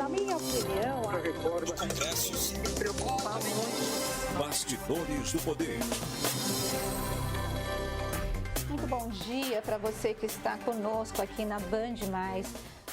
Na minha opinião, a reforma Congressos. me preocupa muito. Bastidores do Poder. Muito bom dia para você que está conosco aqui na Band+.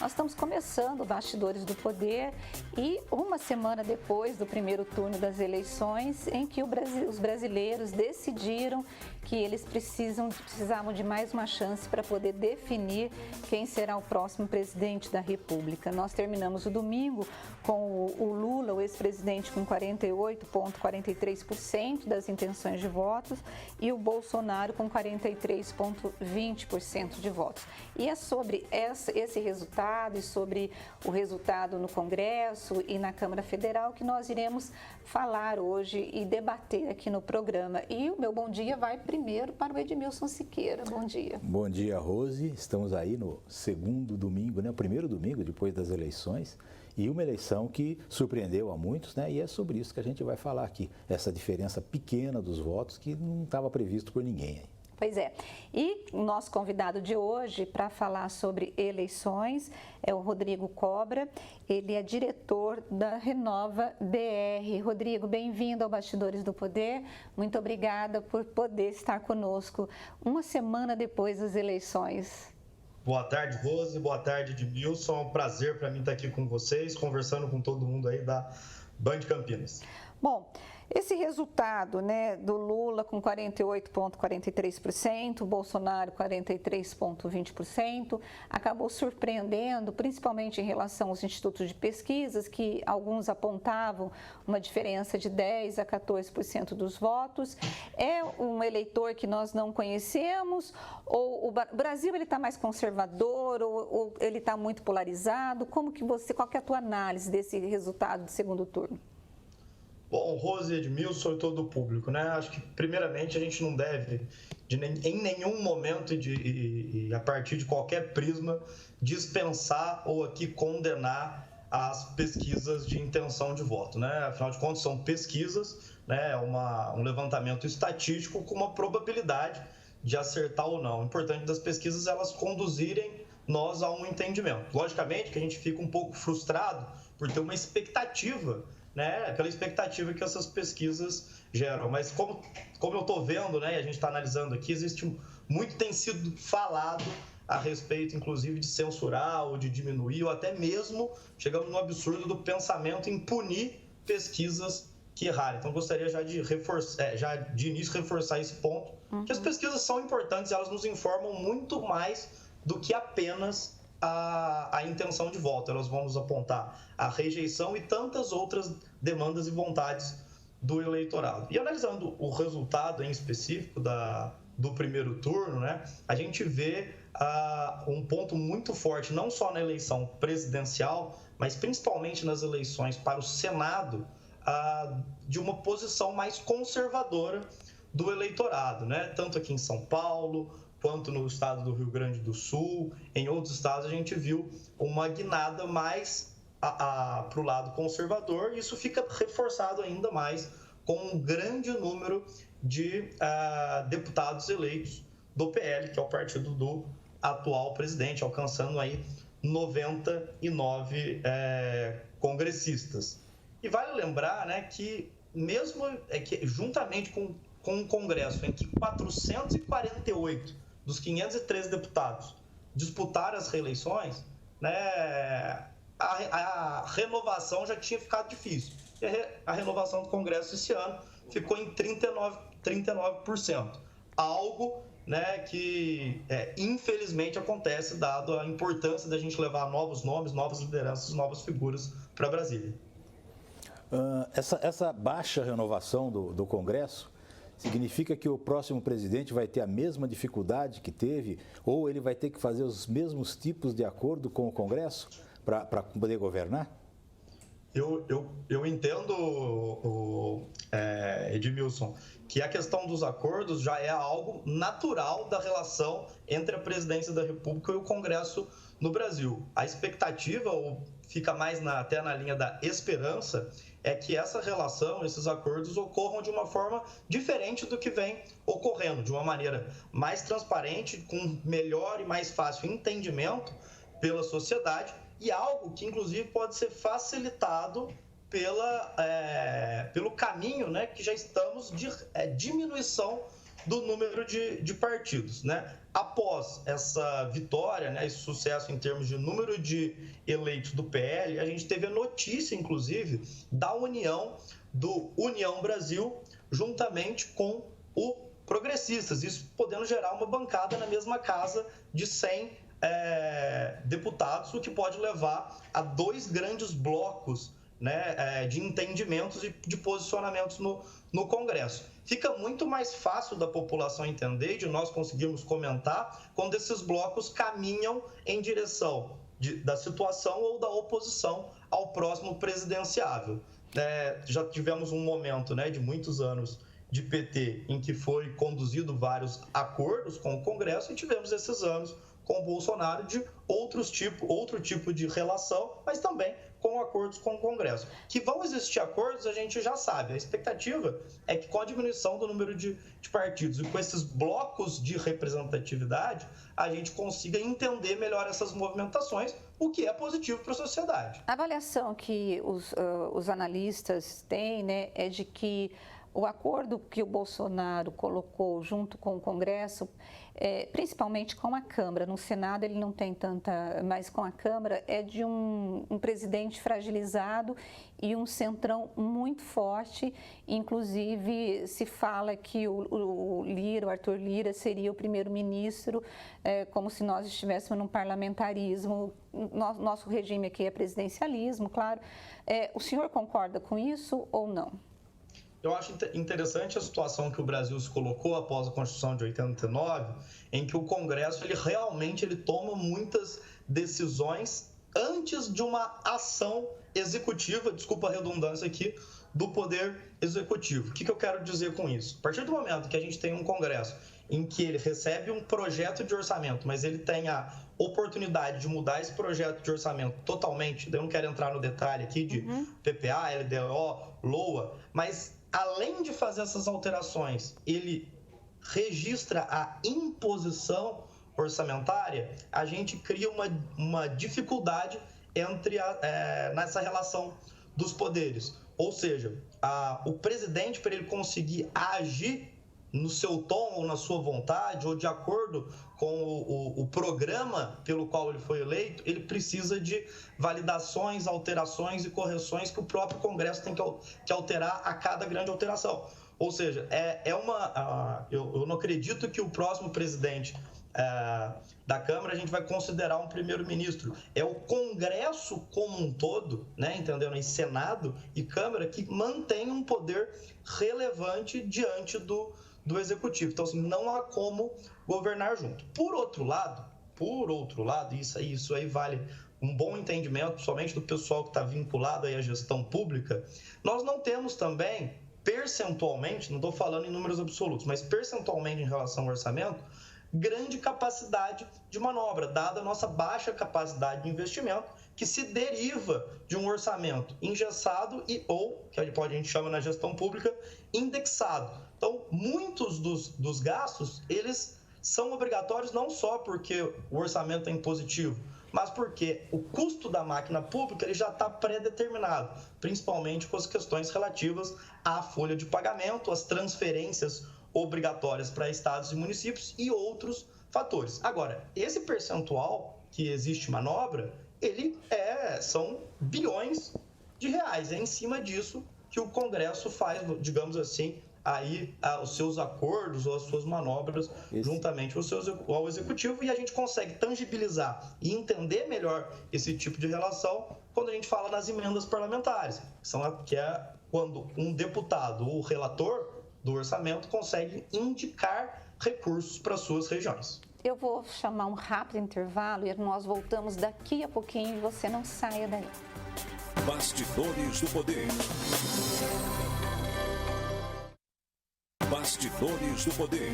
Nós estamos começando o Bastidores do Poder e uma semana depois do primeiro turno das eleições, em que os brasileiros decidiram que eles precisavam de mais uma chance para poder definir quem será o próximo presidente da República. Nós terminamos o domingo com o Lula, o ex-presidente, com 48,43% das intenções de votos e o Bolsonaro com 43,20% de votos. E é sobre esse resultado e sobre o resultado no Congresso e na Câmara Federal que nós iremos falar hoje e debater aqui no programa. E o meu bom dia vai primeiro para o Edmilson Siqueira. Bom dia. Bom dia, Rose. Estamos aí no segundo domingo, né? O primeiro domingo depois das eleições. E uma eleição que surpreendeu a muitos, né? E é sobre isso que a gente vai falar aqui. Essa diferença pequena dos votos que não estava previsto por ninguém aí. Pois é. E o nosso convidado de hoje para falar sobre eleições é o Rodrigo Cobra. Ele é diretor da Renova BR. Rodrigo, bem-vindo ao Bastidores do Poder. Muito obrigada por poder estar conosco uma semana depois das eleições. Boa tarde, Rose. Boa tarde, Edmilson. É um prazer para mim estar aqui com vocês, conversando com todo mundo aí da Band Campinas. Bom, esse resultado, né, do Lula com 48,43%, Bolsonaro 43,20%, acabou surpreendendo, principalmente em relação aos institutos de pesquisas, que alguns apontavam uma diferença de 10% a 14% dos votos. É um eleitor que nós não conhecemos, ou o Brasil está mais conservador, ou ele está muito polarizado? Qual que é a tua análise desse resultado do segundo turno? Bom, Rose, Edmilson e todo o público, né? Acho que, primeiramente, a gente não deve, em nenhum momento e a partir de qualquer prisma, dispensar ou aqui condenar as pesquisas de intenção de voto, né? Afinal de contas, são pesquisas, né? Um levantamento estatístico com uma probabilidade de acertar ou não. O importante das pesquisas é elas conduzirem nós a um entendimento. Logicamente que a gente fica um pouco frustrado por ter uma expectativa, né, pela expectativa que essas pesquisas geram. Mas como eu estou vendo, né, e a gente está analisando aqui, muito tem sido falado a respeito, inclusive, de censurar ou de diminuir, ou até mesmo chegamos no absurdo do pensamento em punir pesquisas que errarem. Então, gostaria já de início reforçar esse ponto, que as pesquisas são importantes, elas nos informam muito mais do que apenas a intenção de voto. Elas vão nos apontar a rejeição e tantas outras demandas e vontades do eleitorado. E analisando o resultado em específico do primeiro turno, né, a gente vê um ponto muito forte, não só na eleição presidencial, mas principalmente nas eleições para o Senado, de uma posição mais conservadora do eleitorado, né? Tanto aqui em São Paulo, quanto no estado do Rio Grande do Sul, em outros estados a gente viu uma guinada mais para o lado conservador, e isso fica reforçado ainda mais com um grande número de deputados eleitos do PL, que é o partido do atual presidente, alcançando aí 99 congressistas. E vale lembrar, né, que mesmo que juntamente com um Congresso em que 448 dos 513 deputados disputaram as reeleições, né, a renovação já tinha ficado difícil. E a renovação do Congresso esse ano ficou em 39%. Algo, né, que infelizmente acontece, dado a importância da gente levar novos nomes, novas lideranças, novas figuras para Brasília. Essa baixa renovação do Congresso significa que o próximo presidente vai ter a mesma dificuldade que teve, ou ele vai ter que fazer os mesmos tipos de acordo com o Congresso para poder governar? Eu entendo, Edmilson, que a questão dos acordos já é algo natural da relação entre a presidência da República e o Congresso no Brasil. A expectativa, ou fica mais até na linha da esperança, é que essa relação, esses acordos ocorram de uma forma diferente do que vem ocorrendo, de uma maneira mais transparente, com melhor e mais fácil entendimento pela sociedade, e algo que, inclusive, pode ser facilitado pelo caminho, né, que já estamos de diminuição do número de partidos, né? Após essa vitória, né, esse sucesso em termos de número de eleitos do PL, a gente teve a notícia, inclusive, da união do União Brasil juntamente com o Progressistas, isso podendo gerar uma bancada na mesma casa de 100 deputados, o que pode levar a 2 grandes blocos, né, de entendimentos e de posicionamentos no Congresso. Fica muito mais fácil da população entender e de nós conseguirmos comentar quando esses blocos caminham em direção da situação ou da oposição ao próximo presidenciável. Já tivemos um momento, né, de muitos anos de PT em que foi conduzido vários acordos com o Congresso e tivemos esses anos com o Bolsonaro de outro tipo de relação, mas também com acordos com o Congresso. Que vão existir acordos, a gente já sabe. A expectativa é que com a diminuição do número de partidos e com esses blocos de representatividade, a gente consiga entender melhor essas movimentações, o que é positivo para a sociedade. A avaliação que os analistas têm, né, é de que o acordo que o Bolsonaro colocou junto com o Congresso, principalmente com a Câmara, no Senado ele não tem tanta, mas com a Câmara é de um presidente fragilizado e um centrão muito forte. Inclusive se fala que o Arthur Lira seria o primeiro-ministro, como se nós estivéssemos num parlamentarismo. Nosso regime aqui é presidencialismo, claro. O senhor concorda com isso ou não? Eu acho interessante a situação que o Brasil se colocou após a Constituição de 89, em que o Congresso realmente toma muitas decisões antes de uma ação executiva, desculpa a redundância aqui, do Poder Executivo. O que eu quero dizer com isso? A partir do momento que a gente tem um Congresso em que ele recebe um projeto de orçamento, mas ele tem a oportunidade de mudar esse projeto de orçamento totalmente, eu não quero entrar no detalhe aqui de PPA, LDO, LOA, mas além de fazer essas alterações, ele registra a imposição orçamentária, a gente cria uma dificuldade nessa relação dos poderes. Ou seja, o presidente, para ele conseguir agir no seu tom ou na sua vontade, ou de acordo com o programa pelo qual ele foi eleito, ele precisa de validações, alterações e correções que o próprio Congresso tem que alterar a cada grande alteração. Ou seja, eu não acredito que o próximo presidente da Câmara a gente vai considerar um primeiro-ministro. É o Congresso como um todo, né, entendendo? Em Senado e Câmara, que mantém um poder relevante diante do Executivo. Então, assim, não há como governar junto. Por outro lado, isso aí vale um bom entendimento, somente do pessoal que está vinculado aí à gestão pública, nós não temos também, percentualmente, não estou falando em números absolutos, mas percentualmente em relação ao orçamento, grande capacidade de manobra, dada a nossa baixa capacidade de investimento, que se deriva de um orçamento engessado ou, que a gente chama na gestão pública, indexado. Então, muitos dos gastos, eles são obrigatórios não só porque o orçamento é impositivo, mas porque o custo da máquina pública ele já está pré-determinado, principalmente com as questões relativas à folha de pagamento, às transferências obrigatórias para estados e municípios e outros fatores. Agora, esse percentual que existe manobra, são bilhões de reais. É em cima disso que o Congresso faz, digamos assim, aí os seus acordos ou as suas manobras juntamente ao Executivo, e a gente consegue tangibilizar e entender melhor esse tipo de relação quando a gente fala nas emendas parlamentares, que é quando um deputado ou relator do orçamento consegue indicar recursos para suas regiões. Eu vou chamar um rápido intervalo e nós voltamos daqui a pouquinho e você não saia daí. Bastidores do Poder. Bastidores do Poder.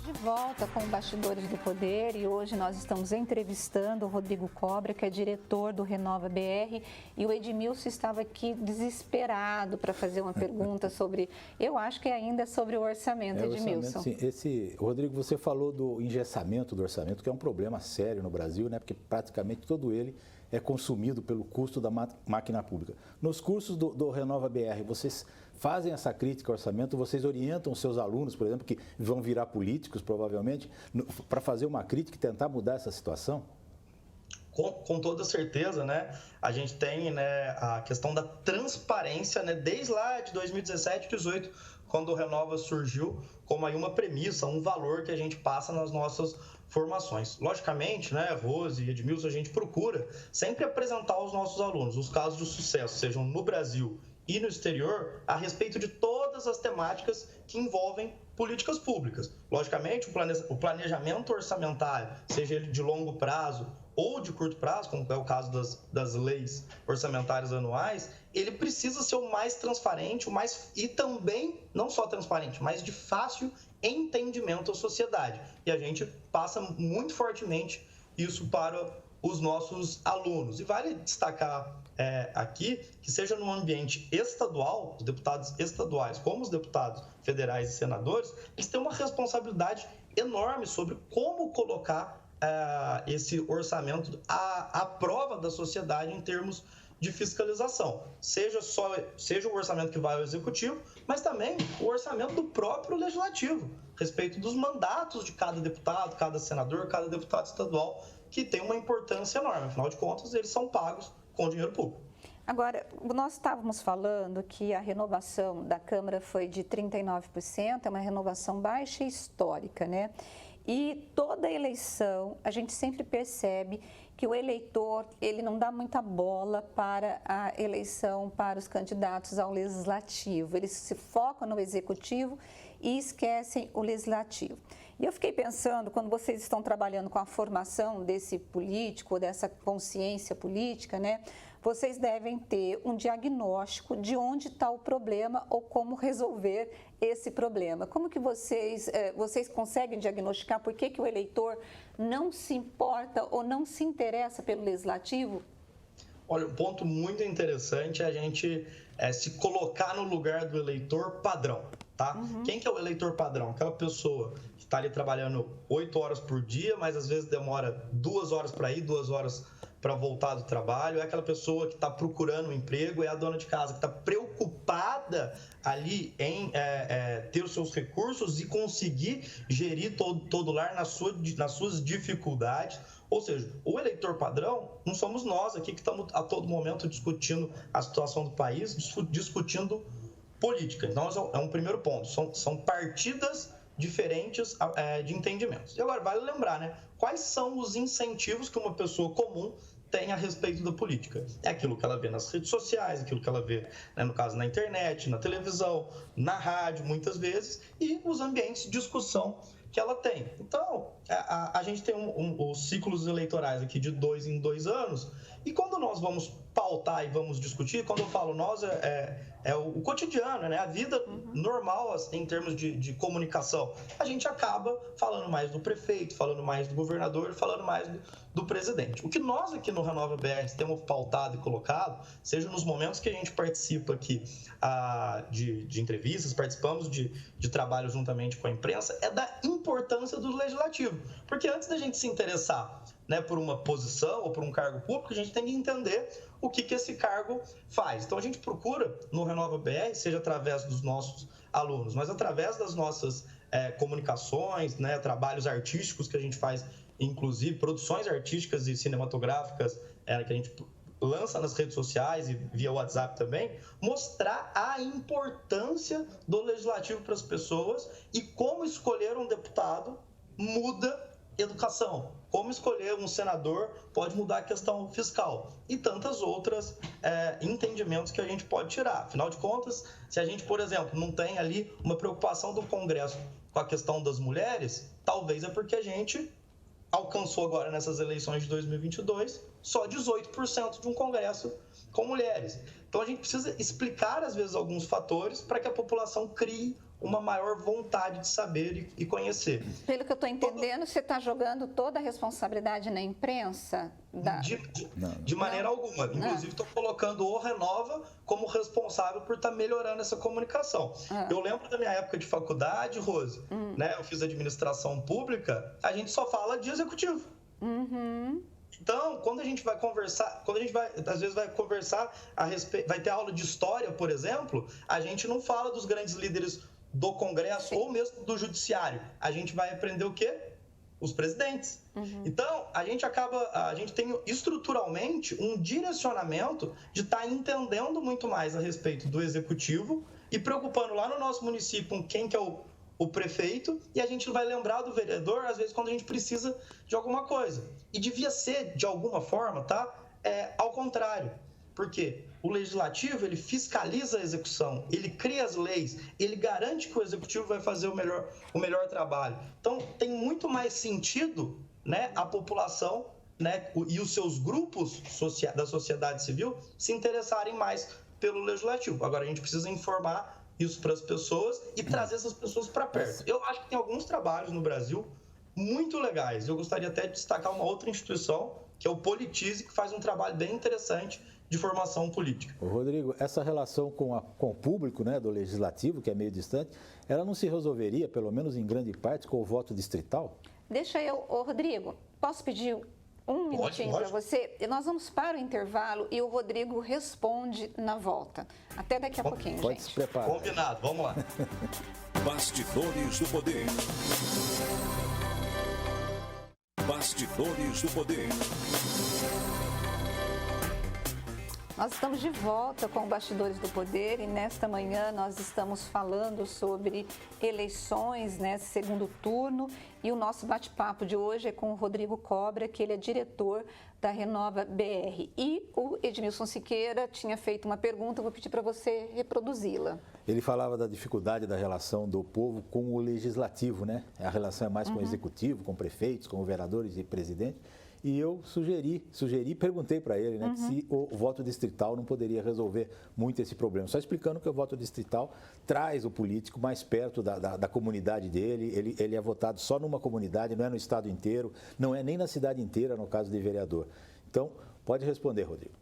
De volta com Bastidores do Poder e hoje nós estamos entrevistando o Rodrigo Cobra, que é diretor do Renova BR, e o Edmilson estava aqui desesperado para fazer uma pergunta sobre, eu acho que ainda é sobre o orçamento, Edmilson. Sim. Rodrigo, você falou do engessamento do orçamento, que é um problema sério no Brasil, né? Porque praticamente todo ele é consumido pelo custo da máquina pública. Nos cursos do Renova BR, vocês fazem essa crítica ao orçamento, vocês orientam os seus alunos, por exemplo, que vão virar políticos provavelmente, para fazer uma crítica e tentar mudar essa situação? Com toda certeza, né? A gente tem, né, a questão da transparência, né, desde lá de 2017, 2018, quando o Renova surgiu como aí uma premissa, um valor que a gente passa nas nossas formações. Logicamente, né, Rose e Edmilson, a gente procura sempre apresentar aos nossos alunos os casos de sucesso, sejam no Brasil e no exterior, a respeito de todas as temáticas que envolvem políticas públicas. Logicamente, o planejamento orçamentário, seja ele de longo prazo ou de curto prazo, como é o caso das leis orçamentárias anuais, ele precisa ser o mais transparente, e também, não só transparente, mas de fácil entendimento à sociedade. E a gente passa muito fortemente isso para os nossos alunos. E vale destacar aqui que seja no ambiente estadual, os deputados estaduais, como os deputados federais e senadores, eles têm uma responsabilidade enorme sobre como colocar esse orçamento à prova da sociedade em termos de fiscalização. Seja o orçamento que vai ao executivo, mas também o orçamento do próprio legislativo, a respeito dos mandatos de cada deputado, cada senador, cada deputado estadual, que tem uma importância enorme. Afinal de contas, eles são pagos com dinheiro público. Agora, nós estávamos falando que a renovação da Câmara foi de 39%, é uma renovação baixa e histórica, né? E toda eleição, a gente sempre percebe que o eleitor, ele não dá muita bola para a eleição para os candidatos ao legislativo. Eles se focam no executivo e esquecem o legislativo. E eu fiquei pensando, quando vocês estão trabalhando com a formação desse político, dessa consciência política, né? Vocês devem ter um diagnóstico de onde está o problema ou como resolver esse problema. Como que vocês conseguem diagnosticar por que o eleitor não se importa ou não se interessa pelo legislativo? Olha, um ponto muito interessante é a gente se colocar no lugar do eleitor padrão, tá? Uhum. Quem que é o eleitor padrão? Aquela pessoa que está ali trabalhando 8 horas por dia, mas às vezes demora 2 horas para ir, 2 horas para voltar do trabalho, é aquela pessoa que está procurando um emprego, é a dona de casa que está preocupada ali em ter os seus recursos e conseguir gerir todo o lar nas suas dificuldades. Ou seja, o eleitor padrão não somos nós aqui que estamos a todo momento discutindo a situação do país, discutindo política. Então, é um primeiro ponto. São partidas diferentes de entendimentos. E agora, vale lembrar, né? Quais são os incentivos que uma pessoa comum tem a respeito da política? É aquilo que ela vê nas redes sociais, aquilo que ela vê, né, no caso, na internet, na televisão, na rádio, muitas vezes, e os ambientes de discussão que ela tem. Então, a gente tem os ciclos eleitorais aqui de 2 em 2 anos, e quando nós vamos pautar e vamos discutir, quando eu falo nós, é o cotidiano, né? A vida normal em termos de comunicação. A gente acaba falando mais do prefeito, falando mais do governador, falando mais do presidente. O que nós aqui no Renova BR temos pautado e colocado, seja nos momentos que a gente participa aqui de entrevistas, participamos de trabalho juntamente com a imprensa, é da importância do legislativo. Porque antes da gente se interessar, né, por uma posição ou por um cargo público, a gente tem que entender o que esse cargo faz. Então, a gente procura no Renova BR, seja através dos nossos alunos, mas através das nossas comunicações, né, trabalhos artísticos que a gente faz, inclusive produções artísticas e cinematográficas que a gente lança nas redes sociais e via WhatsApp também, mostrar a importância do legislativo para as pessoas e como escolher um deputado muda educação, como escolher um senador pode mudar a questão fiscal e tantas outras entendimentos que a gente pode tirar. Afinal de contas, se a gente, por exemplo, não tem ali uma preocupação do Congresso com a questão das mulheres, talvez é porque a gente alcançou agora nessas eleições de 2022 só 18% de um Congresso com mulheres. Então a gente precisa explicar às vezes alguns fatores para que a população crie uma maior vontade de saber e conhecer. Pelo que eu estou entendendo, você está jogando toda a responsabilidade na imprensa? De maneira alguma. Inclusive, estou colocando o Renova como responsável por estar melhorando essa comunicação. Eu lembro da minha época de faculdade, Rose, né? Eu fiz administração pública, a gente só fala de executivo. Então, quando a gente vai conversar, às vezes vai conversar a respeito, vai ter aula de história, por exemplo, a gente não fala dos grandes líderes do Congresso ou mesmo do Judiciário. A gente vai aprender o quê? Os presidentes. Então, a gente tem estruturalmente um direcionamento de estar entendendo muito mais a respeito do Executivo e preocupando lá no nosso município com quem que é o prefeito, e a gente vai lembrar do vereador, às vezes, quando a gente precisa de alguma coisa. E devia ser, de alguma forma, tá? Ao contrário. Porque o legislativo, ele fiscaliza a execução, ele cria as leis, ele garante que o executivo vai fazer o melhor trabalho. Então, tem muito mais sentido, né, a população, né, e os seus grupos da sociedade civil se interessarem mais pelo legislativo. Agora, a gente precisa informar isso para as pessoas e trazer essas pessoas para perto. Eu acho que tem alguns trabalhos no Brasil muito legais. Eu gostaria até de destacar uma outra instituição, que é o Politize, que faz um trabalho bem interessante de formação política. Rodrigo, essa relação com o público, né, do legislativo, que é meio distante, ela não se resolveria, pelo menos em grande parte, com o voto distrital? Deixa eu, Rodrigo, posso pedir um minutinho para você? Nós vamos para o intervalo e o Rodrigo responde na volta. Até daqui a pouquinho, pode gente. Se preparar. Combinado, vamos lá. Bastidores do Poder. Bastidores do Poder. Nós estamos de volta com o Bastidores do Poder e nesta manhã nós estamos falando sobre eleições, né, segundo turno, e o nosso bate-papo de hoje é com o Rodrigo Cobra, que ele é diretor da Renova BR. E o Edmilson Siqueira tinha feito uma pergunta, eu vou pedir para você reproduzi-la. Ele falava da dificuldade da relação do povo com o legislativo, né? A relação é mais com o executivo, com prefeitos, com vereadores e presidente. E eu sugeri, perguntei para ele, né, que se o voto distrital não poderia resolver muito esse problema. Só explicando que o voto distrital traz o político mais perto da comunidade dele, ele é votado só numa comunidade, não é no estado inteiro, não é nem na cidade inteira, no caso de vereador. Então, pode responder, Rodrigo.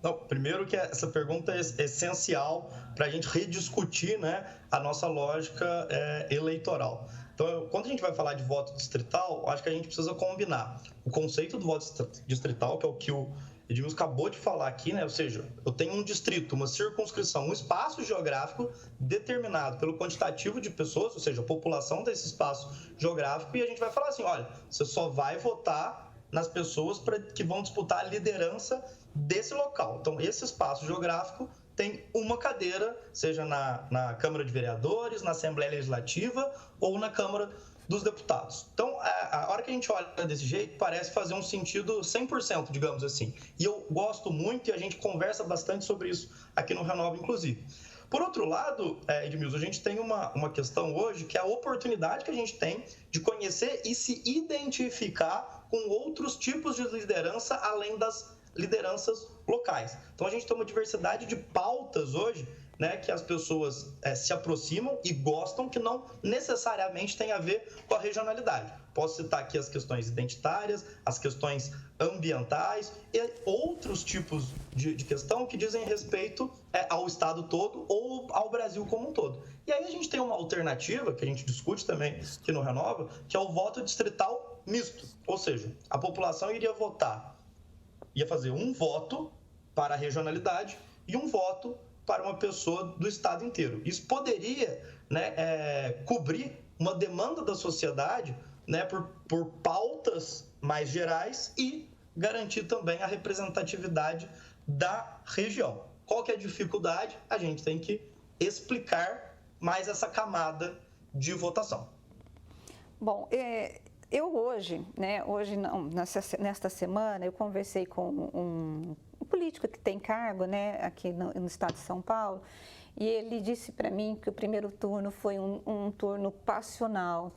Não, primeiro que essa pergunta é essencial para a gente rediscutir, né, a nossa lógica eleitoral. Então, quando a gente vai falar de voto distrital, acho que a gente precisa combinar o conceito do voto distrital, que é o que o Edmilson acabou de falar aqui, né? Ou seja, eu tenho um distrito, uma circunscrição, um espaço geográfico determinado pelo quantitativo de pessoas, ou seja, a população desse espaço geográfico, e a gente vai falar assim, olha, você só vai votar nas pessoas que vão disputar a liderança desse local. Então, esse espaço geográfico tem uma cadeira, seja na Câmara de Vereadores, na Assembleia Legislativa ou na Câmara dos Deputados. Então, a hora que a gente olha desse jeito, parece fazer um sentido 100%, digamos assim. E eu gosto muito e a gente conversa bastante sobre isso aqui no Renova, inclusive. Por outro lado, Edmilson, a gente tem uma questão hoje que é a oportunidade que a gente tem de conhecer e se identificar com outros tipos de liderança além das lideranças locais. Então, a gente tem uma diversidade de pautas hoje, né, que as pessoas se aproximam e gostam, que não necessariamente tem a ver com a regionalidade. Posso citar aqui as questões identitárias, as questões ambientais e outros tipos de questão que dizem respeito ao Estado todo ou ao Brasil como um todo. E aí a gente tem uma alternativa, que a gente discute também aqui no Renova, que é o voto distrital misto. Ou seja, a população ia fazer um voto para a regionalidade e um voto para uma pessoa do estado inteiro. Isso poderia, né, cobrir uma demanda da sociedade, né, por pautas mais gerais e garantir também a representatividade da região. Qual que é a dificuldade? A gente tem que explicar mais essa camada de votação. Bom, eu hoje não, nesta semana, eu conversei com um político que tem cargo, né, aqui no estado de São Paulo, e ele disse para mim que o primeiro turno foi um turno passional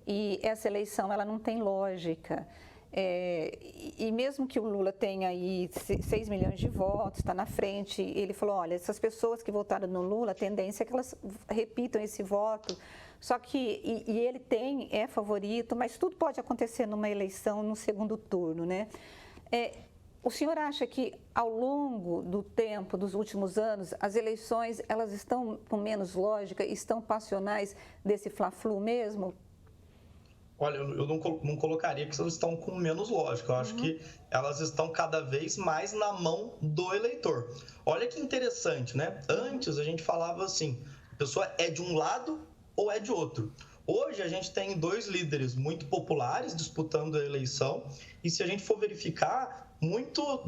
e essa eleição ela não tem lógica. E mesmo que o Lula tenha aí 6 milhões de votos, está na frente, ele falou, olha, essas pessoas que votaram no Lula, a tendência é que elas repitam esse voto. Só que, e ele é favorito, mas tudo pode acontecer numa eleição no segundo turno, né? O senhor acha que ao longo do tempo, dos últimos anos, as eleições, elas estão com menos lógica, estão passionais desse fla-flu mesmo? Olha, eu não colocaria que elas estão com menos lógica. Eu acho que elas estão cada vez mais na mão do eleitor. Olha que interessante, né? Antes a gente falava assim, a pessoa é de um lado ou é de outro. Hoje a gente tem 2 líderes muito populares disputando a eleição e se a gente for verificar, muito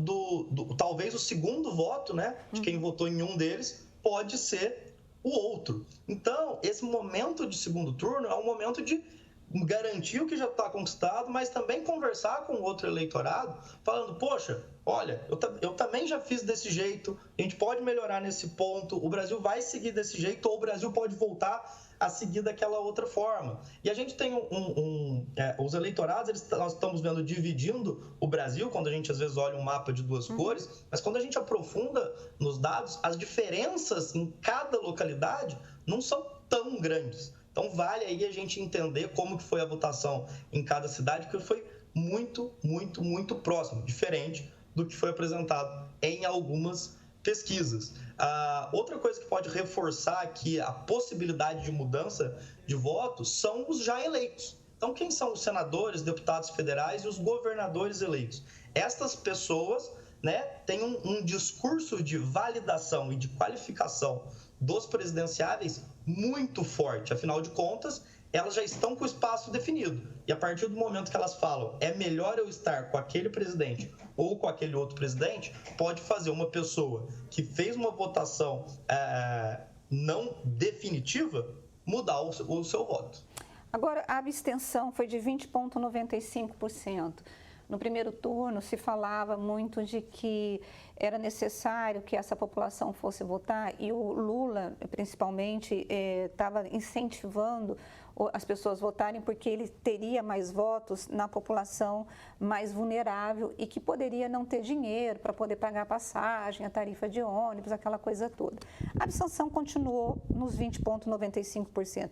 talvez o segundo voto, né, de quem votou em um deles, pode ser o outro. Então, esse momento de segundo turno é um momento de garantir o que já está conquistado, mas também conversar com o outro eleitorado, falando, poxa, olha, eu também já fiz desse jeito, a gente pode melhorar nesse ponto, o Brasil vai seguir desse jeito ou o Brasil pode voltar a seguir daquela outra forma. E a gente tem os eleitorados, nós estamos vendo dividindo o Brasil, quando a gente às vezes olha um mapa de 2 cores, mas quando a gente aprofunda nos dados, as diferenças em cada localidade não são tão grandes. Então, vale aí a gente entender como que foi a votação em cada cidade, que foi muito, muito, muito próximo, diferente do que foi apresentado em algumas pesquisas. Outra coisa que pode reforçar aqui a possibilidade de mudança de votos são os já eleitos. Então, quem são os senadores, deputados federais e os governadores eleitos? Estas pessoas, né, têm um discurso de validação e de qualificação dos presidenciáveis muito forte. Afinal de contas, elas já estão com o espaço definido. E a partir do momento que elas falam é melhor eu estar com aquele presidente ou com aquele outro presidente, pode fazer uma pessoa que fez uma votação não definitiva mudar o seu voto. Agora, a abstenção foi de 20,95%. No primeiro turno, se falava muito de que era necessário que essa população fosse votar e o Lula, principalmente, estava incentivando as pessoas a votarem porque ele teria mais votos na população mais vulnerável e que poderia não ter dinheiro para poder pagar a passagem, a tarifa de ônibus, aquela coisa toda. A abstenção continuou nos 20,95%.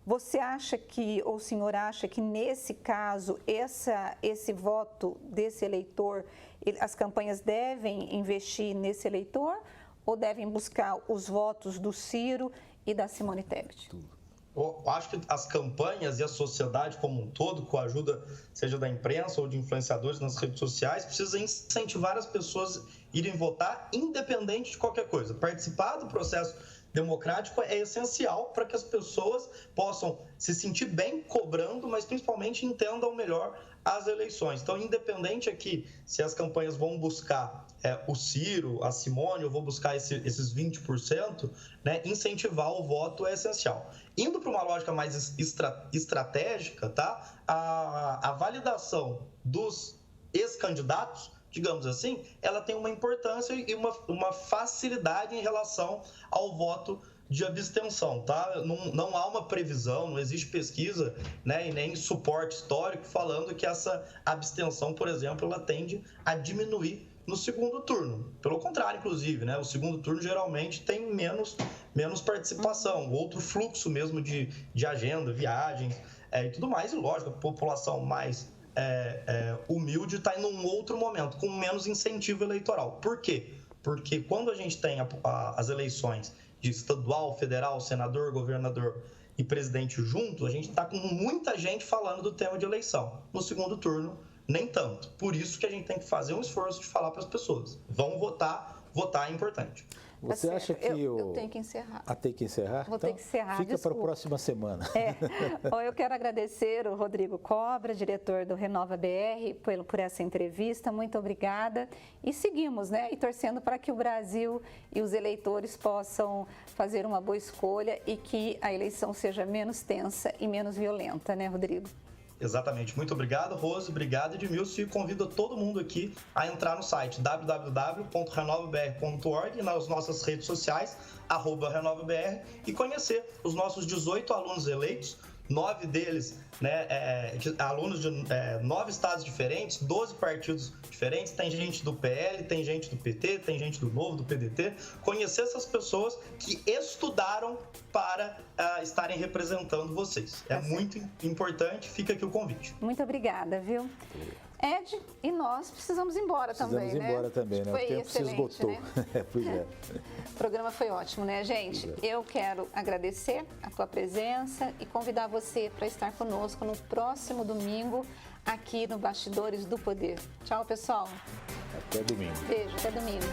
Você acha que, ou o senhor acha que nesse caso, esse voto desse eleitor, as campanhas devem investir nesse eleitor ou devem buscar os votos do Ciro e da Simone Tebet? Eu acho que as campanhas e a sociedade como um todo, com a ajuda seja da imprensa ou de influenciadores nas redes sociais, precisa incentivar as pessoas a irem votar independente de qualquer coisa. Participar do processo democrático é essencial para que as pessoas possam se sentir bem cobrando, mas principalmente entendam melhor as eleições. Então, independente aqui se as campanhas vão buscar o Ciro, a Simone, ou vão buscar esses 20%, né, incentivar o voto é essencial. Indo para uma lógica mais estratégica, tá? A validação dos ex-candidatos, digamos assim, ela tem uma importância e uma facilidade em relação ao voto de abstenção, tá? Não há uma previsão, não existe pesquisa, né, e nem suporte histórico falando que essa abstenção, por exemplo, ela tende a diminuir no segundo turno. Pelo contrário, inclusive, né, o segundo turno geralmente tem menos participação, outro fluxo mesmo de agenda, viagens e tudo mais, e lógico, a população mais humilde está em um outro momento, com menos incentivo eleitoral. Por quê? Porque quando a gente tem as eleições de estadual, federal, senador, governador e presidente junto, a gente está com muita gente falando do tema de eleição. No segundo turno, nem tanto. Por isso que a gente tem que fazer um esforço de falar para as pessoas. Vão votar é importante. Você acha que eu tenho que encerrar. Tem que encerrar? Vou ter que encerrar, fica desculpa. para a próxima semana. Eu quero agradecer o Rodrigo Cobra, diretor do Renova BR, por essa entrevista. Muito obrigada. E seguimos, né? E torcendo para que o Brasil e os eleitores possam fazer uma boa escolha e que a eleição seja menos tensa e menos violenta, né, Rodrigo? Exatamente. Muito obrigado, Rose. Obrigado, Edmilson. E convido todo mundo aqui a entrar no site www.renovabr.org e nas nossas redes sociais, @renovabr, e conhecer os nossos 18 alunos eleitos 9 deles, né, alunos de 9 estados diferentes, 12 partidos diferentes, tem gente do PL, tem gente do PT, tem gente do Novo, do PDT. Conhecer essas pessoas que estudaram para estarem representando vocês. É muito importante, fica aqui o convite. Muito obrigada, viu? Ed, e nós precisamos ir embora também, né? Precisamos ir embora também, né? O tempo se esgotou. Né? Pois é. O programa foi ótimo, né, gente? Eu quero agradecer a tua presença e convidar você para estar conosco no próximo domingo aqui no Bastidores do Poder. Tchau, pessoal. Até domingo. Beijo, até domingo.